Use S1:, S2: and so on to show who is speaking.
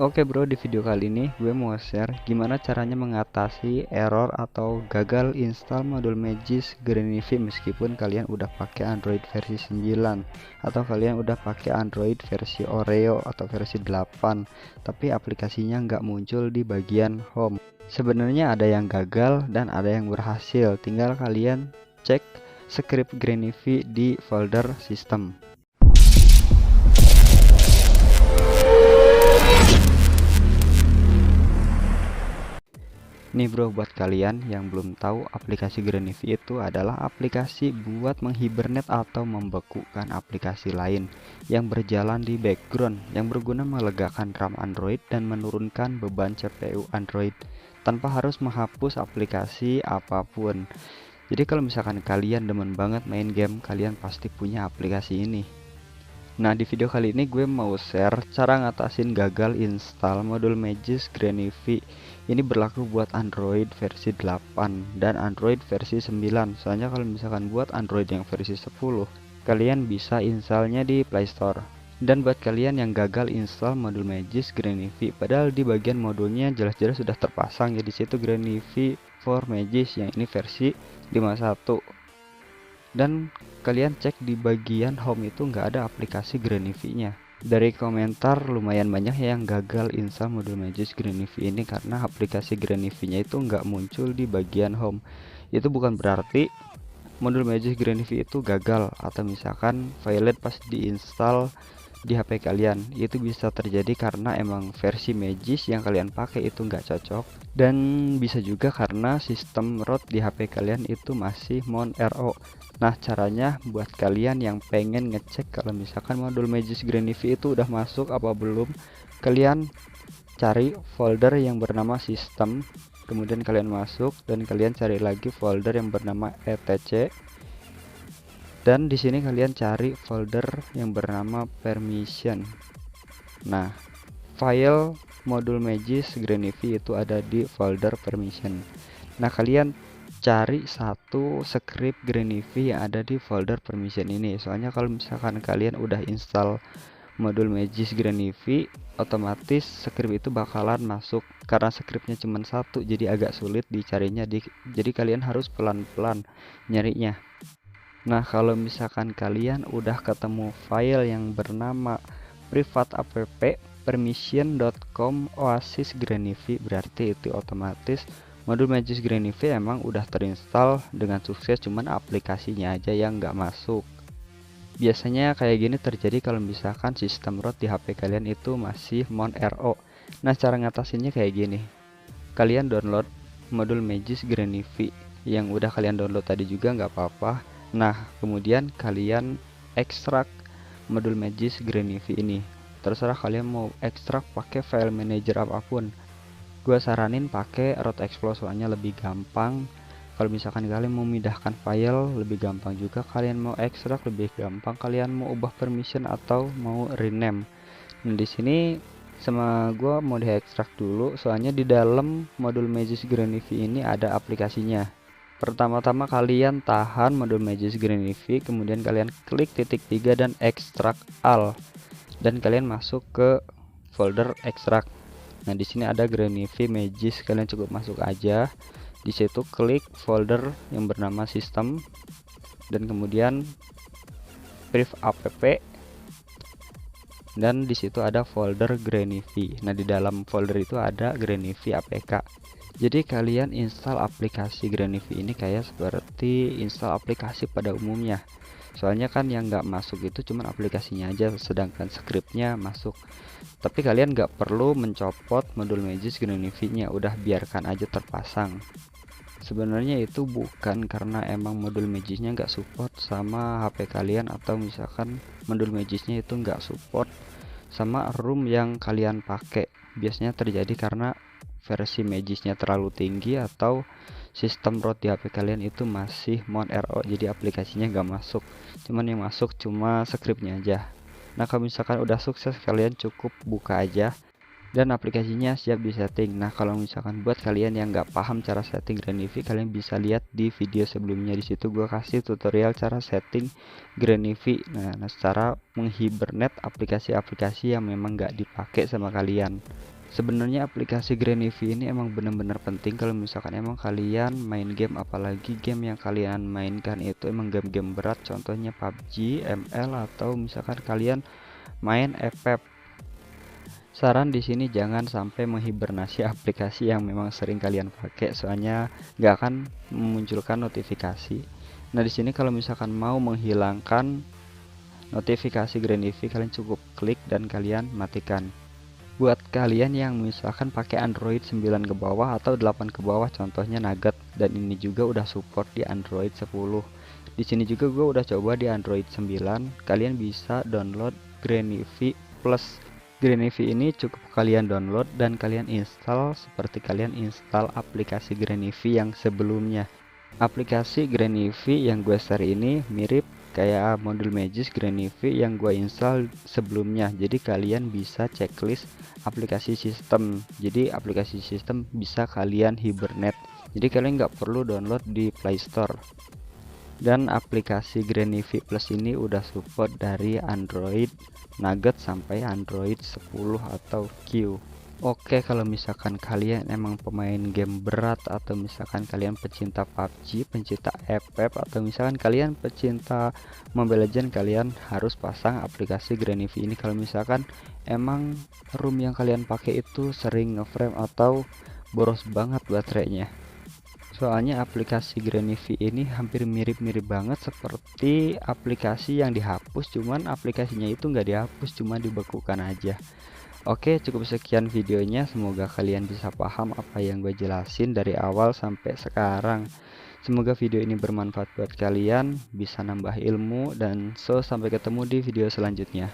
S1: Oke bro, di video kali ini gue mau share gimana caranya mengatasi error atau gagal install modul Magis Greenivy meskipun kalian udah pakai Android versi 9 atau kalian udah pakai Android versi Oreo atau versi 8 tapi aplikasinya nggak muncul di bagian home. Sebenarnya ada yang gagal dan ada yang berhasil, tinggal kalian cek script Greenivy di folder sistem. Nih bro, buat kalian yang belum tahu, aplikasi Greenivy itu adalah aplikasi buat menghibernate atau membekukan aplikasi lain yang berjalan di background, yang berguna melegakan RAM Android dan menurunkan beban CPU Android tanpa harus menghapus aplikasi apapun. Jadi kalau misalkan kalian demen banget main game, kalian pasti punya aplikasi ini. Nah, di video kali ini gue mau share cara ngatasin gagal install modul Magis Greenivy. Ini berlaku buat Android versi 8 dan Android versi 9. Soalnya kalau misalkan buat Android yang versi 10, kalian bisa installnya di Play Store. Dan buat kalian yang gagal install modul Magis Greenivy, padahal di bagian modulnya jelas-jelas sudah terpasang ya, di situ Greenivy for Magis, yang ini versi 51. Dan kalian cek di bagian home itu nggak ada aplikasi Greenivy-nya. Dari komentar lumayan banyak yang gagal install modul Magis Greenivy ini karena aplikasi Greenivy-nya itu nggak muncul di bagian home. Itu bukan berarti modul Magis Greenivy itu gagal atau misalkan file pas diinstal di HP kalian. Itu bisa terjadi karena emang versi Magis yang kalian pakai itu nggak cocok, dan bisa juga karena sistem root di HP kalian itu masih Mon-RO. Nah, caranya buat kalian yang pengen ngecek kalau misalkan modul Magis Greenivy itu udah masuk apa belum, kalian cari folder yang bernama sistem, kemudian kalian masuk dan kalian cari lagi folder yang bernama etc. Dan di sini kalian cari folder yang bernama permission. Nah, file modul Magis Greenivy itu ada di folder permission. Nah, kalian cari satu script Greenivy yang ada di folder permission ini. Soalnya kalau misalkan kalian udah install modul Magis Greenivy, otomatis script itu bakalan masuk. Karena scriptnya cuma satu, jadi agak sulit dicarinya. Jadi kalian harus pelan-pelan nyarinya. Nah, kalau misalkan kalian udah ketemu file yang bernama private app permission.com oasis Greenivy, berarti itu otomatis modul Magis Greenivy emang udah terinstall dengan sukses, cuman aplikasinya aja yang nggak masuk. Biasanya kayak gini terjadi kalau misalkan sistem root di HP kalian itu masih Mon-RO. Nah, cara ngatasinnya kayak gini. Kalian download modul Magis Greenivy yang udah kalian download tadi juga nggak apa-apa. Nah, kemudian kalian ekstrak modul Magis Greenivy ini. Terserah kalian mau ekstrak pakai file manager apapun. Gua saranin pakai root explorer soalnya lebih gampang. Kalau misalkan kalian mau memindahkan file lebih gampang juga, kalian mau ekstrak lebih gampang, kalian mau ubah permission atau mau rename. Nah, di sini sama gua mau diekstrak dulu soalnya di dalam modul Magis Greenivy ini ada aplikasinya. Pertama-tama kalian tahan modul Magis Greenivy, kemudian kalian klik titik 3 dan ekstrak all, dan kalian masuk ke folder ekstrak. Nah, di sini ada Greenivy Magis, kalian cukup masuk aja. Di situ klik folder yang bernama sistem dan kemudian priv app, dan di situ ada folder Greenivy. Nah, di dalam folder itu ada Greenivy APK. Jadi kalian install aplikasi Greenivy ini kayak seperti install aplikasi pada umumnya. Soalnya kan yang nggak masuk itu cuma aplikasinya aja, sedangkan scriptnya masuk. Tapi kalian nggak perlu mencopot modul Magis Greenivy-nya, udah biarkan aja terpasang. Sebenarnya itu bukan karena emang modul Magisnya nggak support sama HP kalian, atau misalkan modul Magisnya itu nggak support sama ROM yang kalian pakai. Biasanya terjadi karena versi Magisnya terlalu tinggi atau sistem root di HP kalian itu masih Mon-RO, jadi aplikasinya nggak masuk, cuman yang masuk cuma scriptnya aja. Nah, kalau misalkan udah sukses, kalian cukup buka aja dan aplikasinya siap di setting. Nah, kalau misalkan buat kalian yang nggak paham cara setting Greenivy, kalian bisa lihat di video sebelumnya. Di situ gua kasih tutorial cara setting Greenivy. Nah, cara menghibernate aplikasi-aplikasi yang memang nggak dipakai sama kalian. Sebenarnya aplikasi Granivi ini emang bener-bener penting kalau misalkan emang kalian main game, apalagi game yang kalian mainkan itu emang game-game berat, contohnya PUBG, ML, atau misalkan kalian main FF. Saran di sini jangan sampai menghibernasi aplikasi yang memang sering kalian pakai, soalnya nggak akan memunculkan notifikasi. Nah, di sini kalau misalkan mau menghilangkan notifikasi Granivi, kalian cukup klik dan kalian matikan. Buat kalian yang misalkan pakai Android 9 ke bawah atau 8 ke bawah, contohnya Nugget, dan ini juga udah support di Android 10. Di sini juga gue udah coba di Android 9, kalian bisa download Granivi Plus. Granivi ini cukup kalian download dan kalian install seperti kalian install aplikasi Granivi yang sebelumnya. Aplikasi Granivi yang gue share ini mirip kayak modul Magisk Granivi yang gue install sebelumnya. Jadi kalian bisa checklist aplikasi sistem. Jadi aplikasi sistem bisa kalian hibernate. Jadi kalian nggak perlu download di Play Store. Dan aplikasi Granivi Plus ini udah support dari Android Nugget sampai Android 10 atau Q. Oke, kalau misalkan kalian emang pemain game berat, atau misalkan kalian pecinta PUBG, pencinta FF, atau misalkan kalian pecinta Mobile Legends, kalian harus pasang aplikasi Granivi ini. Kalau misalkan emang room yang kalian pakai itu sering ngeframe atau boros banget baterainya. Soalnya aplikasi Granivi ini hampir mirip-mirip banget seperti aplikasi yang dihapus, cuman aplikasinya itu nggak dihapus, cuma dibekukan aja. Oke, cukup sekian videonya. Semoga kalian bisa paham apa yang gue jelasin dari awal sampai sekarang. Semoga video ini bermanfaat buat kalian, bisa nambah ilmu, dan sampai ketemu di video selanjutnya.